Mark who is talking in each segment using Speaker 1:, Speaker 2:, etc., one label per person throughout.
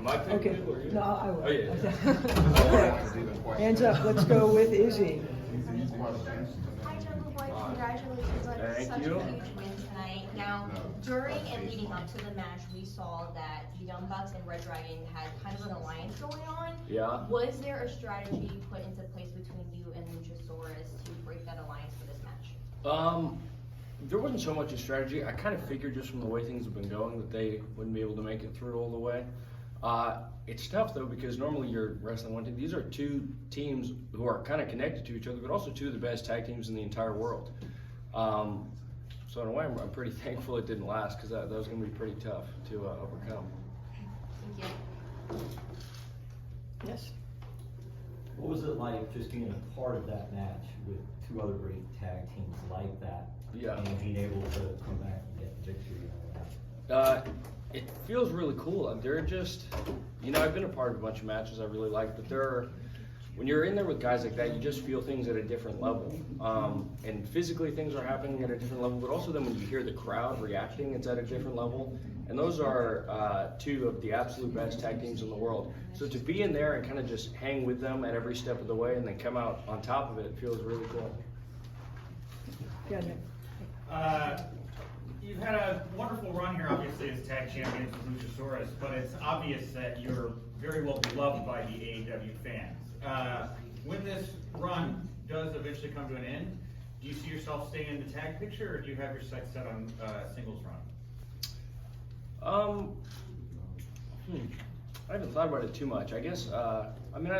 Speaker 1: Am I picking
Speaker 2: Okay.
Speaker 1: it or you?
Speaker 2: No, I will.
Speaker 1: Oh, yeah.
Speaker 2: Okay. Hands up. Let's go with Izzy.
Speaker 3: Hi, Jungle Boy. Congratulations on
Speaker 1: Thank
Speaker 3: such
Speaker 1: you.
Speaker 3: a huge win tonight. Now, during and leading up to the match, we saw that the Young Bucks and Red Dragon had kind of an alliance going on.
Speaker 1: Yeah.
Speaker 3: Was there a strategy put into place between you and Luchasaurus to break that alliance for this match?
Speaker 1: There wasn't so much a strategy. I kind of figured just from the way things have been going that they wouldn't be able to make it through all the way. It's tough though because normally you're wrestling one team. These are two teams who are kind of connected to each other, but also two of the best tag teams in the entire world. So in a way, I'm pretty thankful it didn't last because that was going to be pretty tough to overcome.
Speaker 3: Thank you.
Speaker 2: Yes.
Speaker 4: What was it like just being a part of that match with two other great tag teams like that?
Speaker 1: Yeah.
Speaker 4: And being able to come back and get the victory and all that?
Speaker 1: It feels really cool. They're just, I've been a part of a bunch of matches I really like, but when you're in there with guys like that, you just feel things at a different level. And physically things are happening at a different level, but also then when you hear the crowd reacting, it's at a different level. And those are two of the absolute best tag teams in the world. So to be in there and kind of just hang with them at every step of the way and then come out on top of it feels really cool.
Speaker 2: Yeah, Nick.
Speaker 5: You've had a wonderful run here, obviously, as tag champions with Luchasaurus, but it's obvious that you're very well beloved by the AEW fans. When this run does eventually come to an end, do you see yourself staying in the tag picture, or do you have your sights set on singles run?
Speaker 1: I haven't thought about it too much. I guess, I'd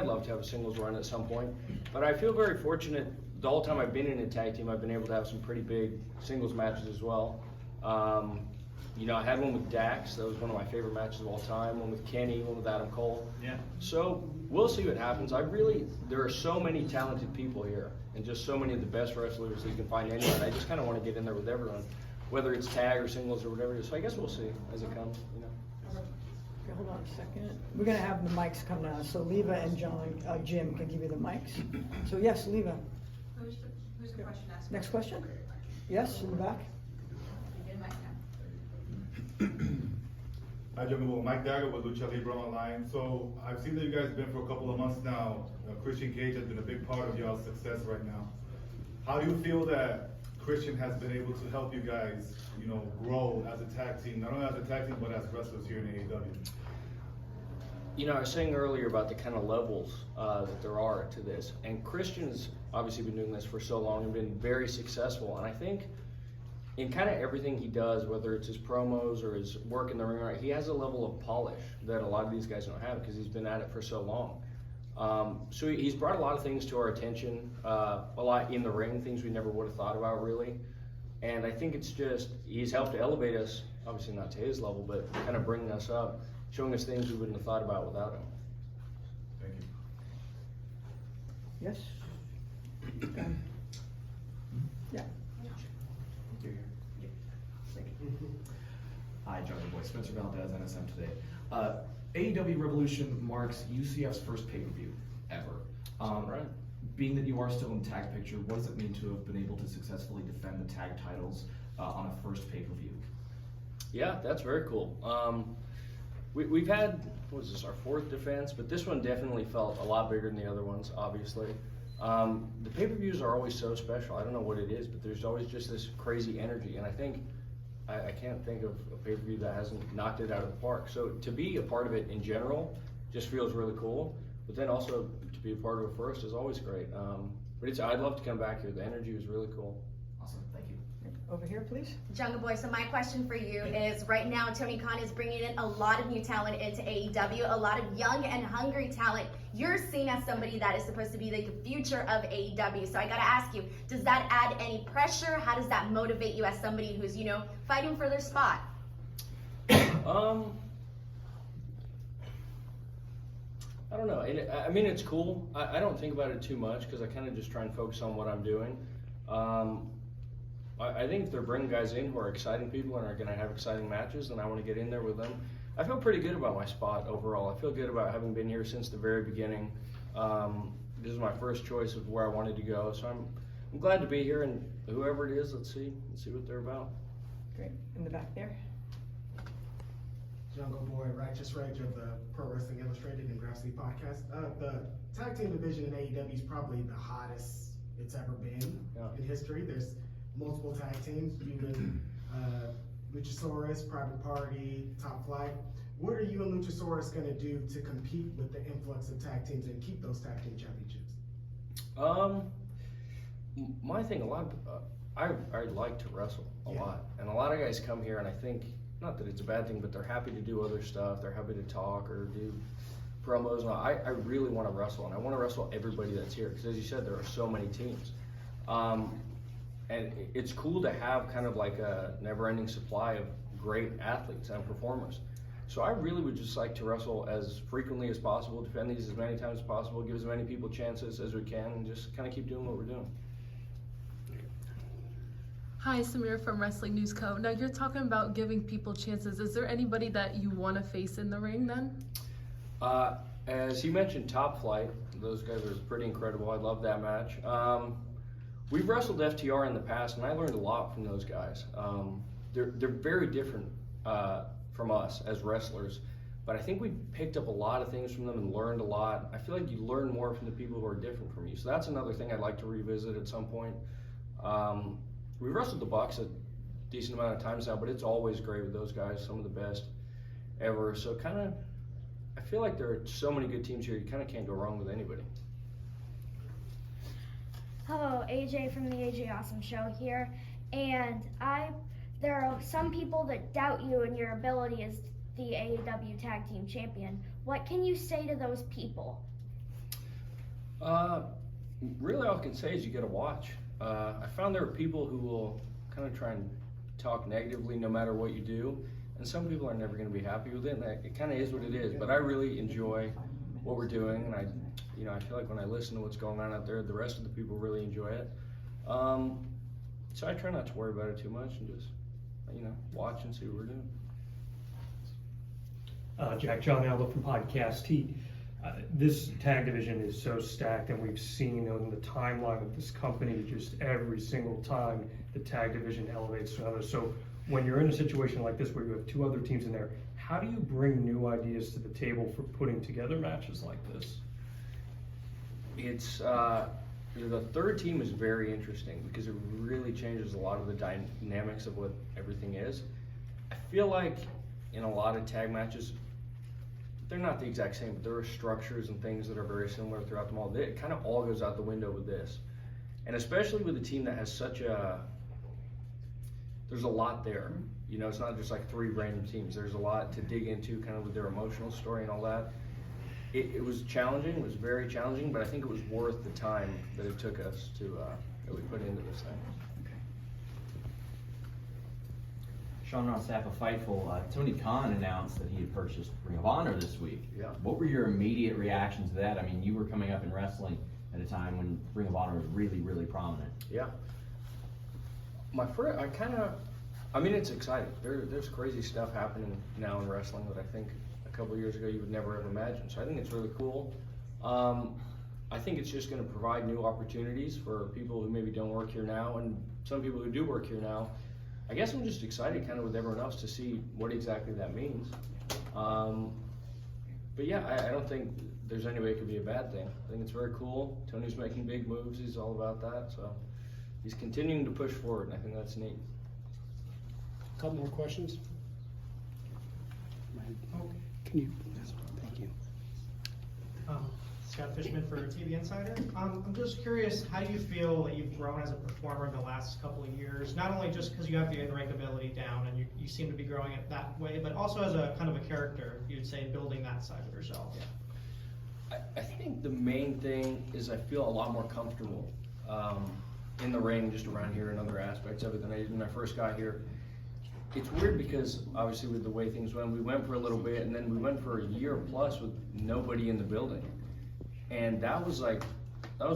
Speaker 1: love to have a singles run at some point, but I feel very fortunate. The whole time I've been in a tag team, I've been able to have some pretty big singles matches as well. I had one with Dax. That was one of my favorite matches of all time. One with Kenny, one with Adam Cole.
Speaker 5: Yeah.
Speaker 1: So we'll see what happens. There are so many talented people here and just so many of the best wrestlers that you can find anywhere. I just kind of want to get in there with everyone, whether it's tag or singles or whatever it is. So I guess we'll see as it comes,
Speaker 2: Okay, hold on a second. We're gonna have the mics come now, so Leva and Jim can give you the mics. So yes, Leva.
Speaker 6: Who's the question asked?
Speaker 2: Next question? Yes, in the back.
Speaker 6: You get a mic now.
Speaker 7: Hi, Jungle. Mike Dagger with Lucha Libre Online. So I've seen that you guys have been for a couple of months now. Christian Cage has been a big part of y'all's success right now. How do you feel that Christian has been able to help you guys, grow as a tag team, not only as a tag team, but as wrestlers here in AEW?
Speaker 1: I was saying earlier about the kind of levels that there are to this, and Christian's obviously been doing this for so long and been very successful, and I think in kind of everything he does, whether it's his promos or his work in the ring, he has a level of polish that a lot of these guys don't have because he's been at it for so long. So he's brought a lot of things to our attention, a lot in the ring, things we never would have thought about really. And I think he's helped to elevate us, obviously not to his level, but kind of bringing us up, showing us things we wouldn't have thought about without him.
Speaker 7: Thank you.
Speaker 2: Yes. Yeah.
Speaker 8: Hi, Jungle Boy. Spencer Valdez, NSM Today. AEW Revolution marks UCF's first pay-per-view ever.
Speaker 1: Right.
Speaker 8: Being that you are still in the tag picture, what does it mean to have been able to successfully defend the tag titles on a first pay-per-view?
Speaker 1: Yeah, that's very cool. We've had, our fourth defense, but this one definitely felt a lot bigger than the other ones, obviously. The pay-per-views are always so special. I don't know what it is, but there's always just this crazy energy, and I think I can't think of a pay-per-view that hasn't knocked it out of the park. So to be a part of it in general just feels really cool, but then also to be a part of it first is always great. But I'd love to come back here. The energy was really cool.
Speaker 8: Awesome, thank you.
Speaker 2: Over here, please.
Speaker 3: Jungle Boy, so my question for you is, right now Tony Khan is bringing in a lot of new talent into AEW, a lot of young and hungry talent. You're seen as somebody that is supposed to be like the future of AEW. So I gotta ask you, does that add any pressure? How does that motivate you as somebody who's, fighting for their spot?
Speaker 1: I don't know. It's cool. I don't think about it too much because I kind of just try and focus on what I'm doing. I think if they're bringing guys in who are exciting people and are going to have exciting matches, then I want to get in there with them. I feel pretty good about my spot overall. I feel good about having been here since the very beginning. This is my first choice of where I wanted to go, so I'm glad to be here. And whoever it is, let's see what they're about.
Speaker 2: Great. In the back there.
Speaker 9: Jungle Boy, Righteous Rage of the Pro Wrestling Illustrated and Grassy podcast. The tag team division in AEW is probably the hottest it's ever been in history. There's multiple tag teams, even Luchasaurus, Private Party, Top Flight. What are you and Luchasaurus going to do to compete with the influx of tag teams and keep those tag team championships?
Speaker 1: My thing, I like to wrestle a lot, and a lot of guys come here, and I think, not that it's a bad thing, but they're happy to do other stuff. They're happy to talk or do promos. And I really want to wrestle, and I want to wrestle everybody that's here, because as you said, there are so many teams. And it's cool to have kind of like a never-ending supply of great athletes and performers. So I really would just like to wrestle as frequently as possible, defend these as many times as possible, give as many people chances as we can, and just kind of keep doing what we're doing.
Speaker 10: Hi, Samir from Wrestling News Co. Now you're talking about giving people chances. Is there anybody that you want to face in the ring then?
Speaker 1: As you mentioned, Top Flight, those guys are pretty incredible. I love that match. We've wrestled FTR in the past, and I learned a lot from those guys. They're very different from us as wrestlers, but I think we picked up a lot of things from them and learned a lot. I feel like you learn more from the people who are different from you. So that's another thing I'd like to revisit at some point. We've wrestled the Bucks a decent amount of times now, but it's always great with those guys, some of the best ever. So I feel like there are so many good teams here, you kind of can't go wrong with anybody.
Speaker 11: Hello, AJ from the AJ Awesome Show here, and there are some people that doubt you and your ability as the AEW Tag Team Champion. What can you say to those people?
Speaker 1: Really all I can say is you gotta watch. I found there are people who will kind of try and talk negatively no matter what you do, and some people are never going to be happy with it, and it kind of is what it is. But I really enjoy what we're doing, and I feel like when I listen to what's going on out there, the rest of the people really enjoy it. So I try not to worry about it too much and just watch and see what we're doing.
Speaker 12: John Alba from Podcast Heat. This tag division is so stacked, and we've seen on the timeline of this company just every single time the tag division elevates to another. So when you're in a situation like this where you have two other teams in there, how do you bring new ideas to the table for putting together matches like this?
Speaker 1: It's the third team is very interesting because it really changes a lot of the dynamics of what everything is. I feel like in a lot of tag matches, they're not the exact same, but there are structures and things that are very similar throughout them all. It kind of all goes out the window with this. And especially with a team that has there's a lot there. It's not just like three random teams. There's a lot to dig into kind of with their emotional story and all that. It was challenging, it was very challenging, but I think it was worth the time that it took us that we put into this thing.
Speaker 13: Sean on staff of Fightful, Tony Khan announced that he had purchased Ring of Honor this week.
Speaker 1: Yeah.
Speaker 13: What were your immediate reactions to that? I mean, you were coming up in wrestling at a time when Ring of Honor was really, really prominent.
Speaker 1: Yeah. It's exciting. There's crazy stuff happening now in wrestling that I think a couple of years ago you would never have imagined. So I think it's really cool. I think it's just going to provide new opportunities for people who maybe don't work here now, and some people who do work here now. I guess I'm just excited kind of with everyone else to see what exactly that means. But yeah, I don't think there's any way it could be a bad thing. I think it's very cool. Tony's making big moves. He's all about that. So he's continuing to push forward, and I think that's neat.
Speaker 14: A couple more questions? Can you? Thank you.
Speaker 15: Scott Fishman for TV Insider. I'm just curious, how do you feel that you've grown as a performer in the last couple of years? Not only just because you have the in-ring ability down and you seem to be growing it that way, but also as a kind of a character, you'd say, building that side of yourself.
Speaker 1: I think the main thing is I feel a lot more comfortable in the ring, just around here and other aspects of it than I did when I first got here. It's weird because obviously with the way things went, we went for a little bit and then we went for a year plus with nobody in the building. And that was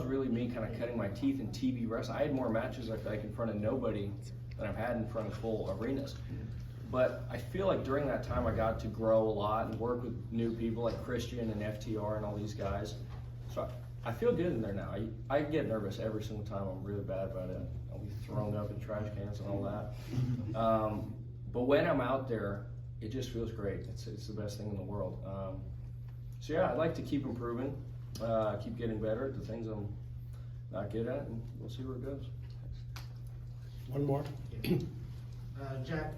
Speaker 1: really me kind of cutting my teeth in TV wrestling. I had more matches I feel like in front of nobody than I've had in front of full arenas. But I feel like during that time I got to grow a lot and work with new people like Christian and FTR and all these guys. So I feel good in there now. I get nervous every single time. I'm really bad about it. I'll be thrown up in trash cans and all that. But when I'm out there, it just feels great. It's the best thing in the world. So yeah, I'd like to keep improving, keep getting better at the things I'm not good at, and we'll see where it goes.
Speaker 14: One more.
Speaker 9: Jack,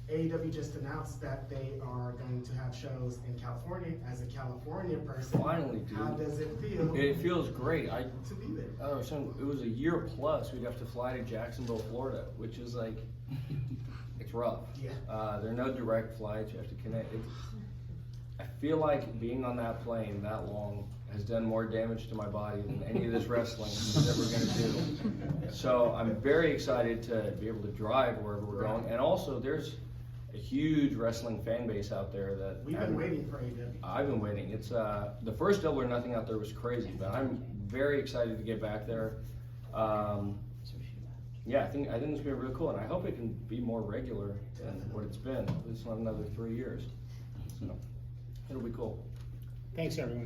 Speaker 9: AEW just announced that they are going to have shows in California. As a California person,
Speaker 1: Finally, dude.
Speaker 9: how does it feel?
Speaker 1: It feels great.
Speaker 9: To be there.
Speaker 1: It was a year plus. We'd have to fly to Jacksonville, Florida, which is like, it's rough.
Speaker 9: Yeah.
Speaker 1: There are no direct flights. You have to connect. I feel like being on that plane that long has done more damage to my body than any of this wrestling is ever going to do. So I'm very excited to be able to drive wherever we're going. And also, there's a huge wrestling fan base out there that
Speaker 9: We've been waiting for AEW.
Speaker 1: I've been waiting. It's the first Double or Nothing out there was crazy, but I'm very excited to get back there. Yeah, I think it's gonna be really cool, and I hope it can be more regular than what it's been. It's not another 3 years, so it'll be cool.
Speaker 14: Thanks, everyone.